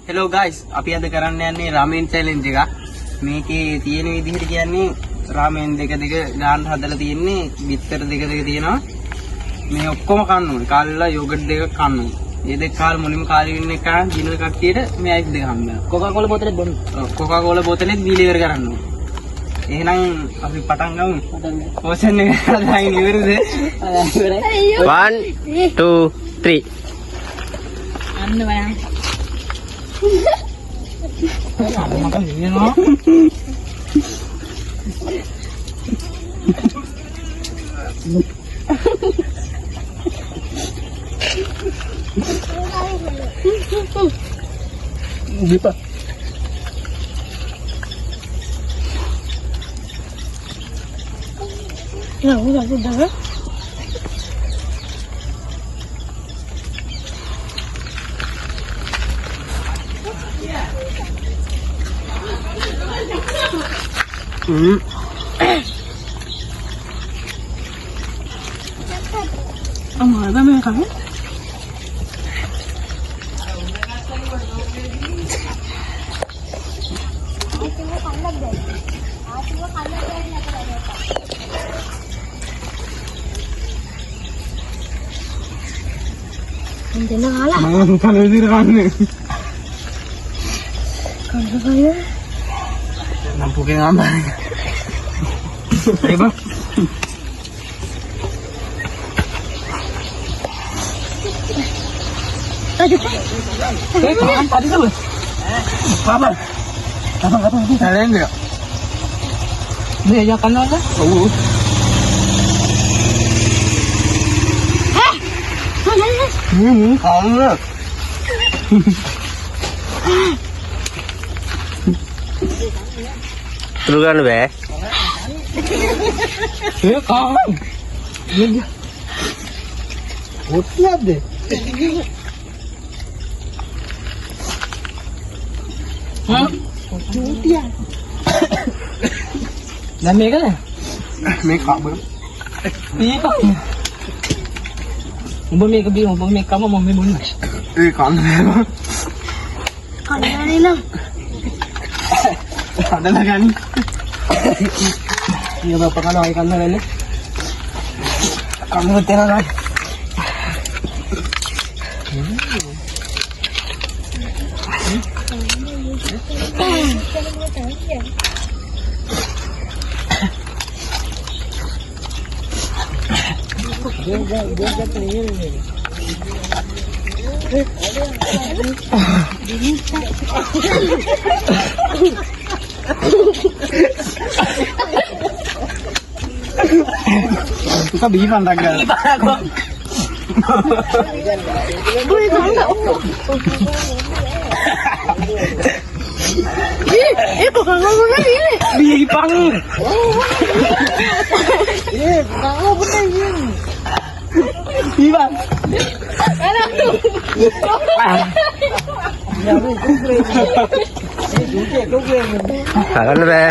Hello guys, අපි අද කරන්න යන්නේ ramen challenge එකක්. මේකේ තියෙන විදිහට කියන්නේ ramen දෙක ගාන්න හදලා තියෙන්නේ බිත්තර දෙක තියෙනවා. මේ ඔක්කොම කන්න ඕනේ. කාලේලා යෝගට් දෙකක් කන්න ඕනේ. මේ දෙක කාල මුලින්ම කාලේ ඉන්න එක දින කට්ටියට මේ අයිස් දෙක හම්බ වෙනවා. කොකාකෝලා බෝතලෙත් බොන්න. කොකාකෝලා බෝතලෙත් බීලිවර් කරන්න ඕනේ. එහෙනම් අපි පටන් ගමු. පෝෂන් එක හදාගෙන ඉවරද? 1 2 3 අන්න වයන්. මම කියනවා Dipa. Ya, udah. Apa namanya kamu? Jangan kalah. Kalau kan. Kalau saya Nampukin ngambang. Ayo bang. Kapan tadi tuh? Apa? Kalian enggak? Ini aja kan ada? Oh. Kamu. Terus kan be? Kamu. Ini. Hotel deh. Hah? Hotel. Dah make kan? Make up belum? Iya kok. Mau make bingung, mau make kamu mau make mana? Kan. kan dari lah. Ada lah kan? Iya bapak kan ikan lele. Kamu tenang kan? Kita bihan raga. Kok ngomong ini? Bipang. Kamu bener ini. Bipang. Kan be?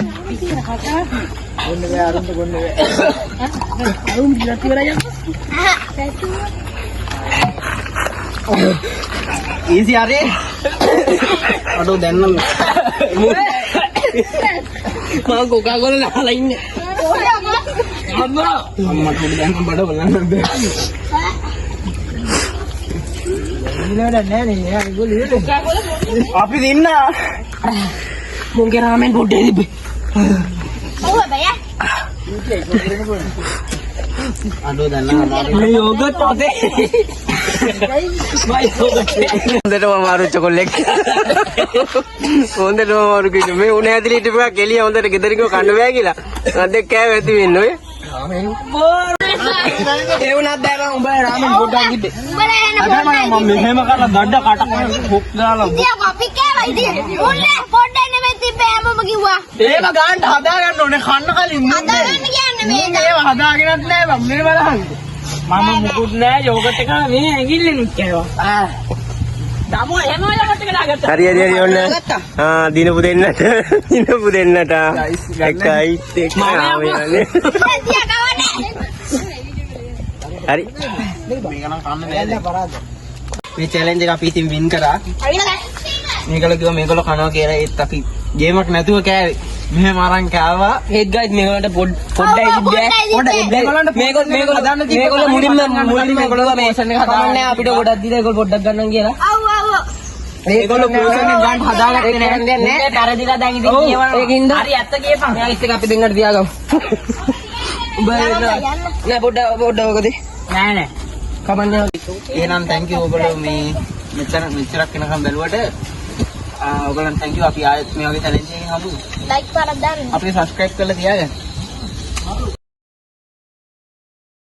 Easy Ari. Aduh danam. Mau Coca-Cola lain. Amma tuh danam pada benar be. Ini udah nih ya, gue lihat. Api dinna. Mungkin ramen bodoh ini. Oh, apa ya? Aduh danam. Yogurt pate. හොඳට මම අරු චොකලෙක් හොඳට මම අරු කිව්වේ මේ උණ ඇදලි ටිකක් කෙලිය හොඳට ගෙදර ගිහුව කන්න බෑ කියලා අද කෑව ඇති වෙන්නේ ඔය ඒ වුණත් දැන් උඹ රාමෙන් පොඩ්ඩක් ඉද්දේ උඹලා එන අද මම මෙහෙම කරලා ගඩ කට හොක් දාලා ඉතින් අපි කෑවා ඉතින් උන්නේ පොඩ්ඩක් නෙමෙයි තිබ්බේ හැමෝම කිව්වා ඒව ගන්න හදා ගන්න ඕනේ කන්න කලින් හදාගන්න කියන්නේ මේක ඒව හදාගෙනත් නෑ මම මේ බලන්න මම මුකුත් නෑ යෝගට් එක මේ ඇඟිල්ලෙන් කෑවා දමෝ එහෙම යෝගට් එක දාගත්තා හරි ඔන්න දිනපු දෙන්නට එකයි හරි මේක නම් කන්න බෑ මේ චැලෙන්ජ් එක අපි ඉතින් වින් කරා මේගොල්ලෝ කිව්වා මේගොල්ලෝ කනවා කියලා ඒත් අපි ගේමක් නැතුව කෑවේ. මෙහෙම අරන් කෑවා. ඒත් ගයිස් මේගොල්ලන්ට පොඩ්ඩයි මේගොල්ලෝ මුලින්ම මේගොල්ලෝ මේ කමන්නේ අපිට ගොඩක් දීලා ඒගොල්ලෝ පොඩ්ඩක් ගන්නම් කියලා. ඒගොල්ලෝ පොසෙන් ගන්න හදාගත්තේ නැහැ. තරදිලා දැන් ඉතින් කියවනවා. ඒකින්ද හරි ඇත්ත කියපන්. යායිස් එක අපි දෙන්නට තියාගමු. උඹ නෑ පොඩ්ඩ ඔකද? නෑ. කමන්නේ. එහෙනම් thank you ඔයගොල්ලෝ මේ මෙච්චරක් වෙනකම් බැලුවට. ඔයගොල්ලන් thank you. අපි ආයෙත් මේ වගේ challenge එකකින් හමු. like පාරක් දාන්න. අපි subscribe කරලා තියාගන්න.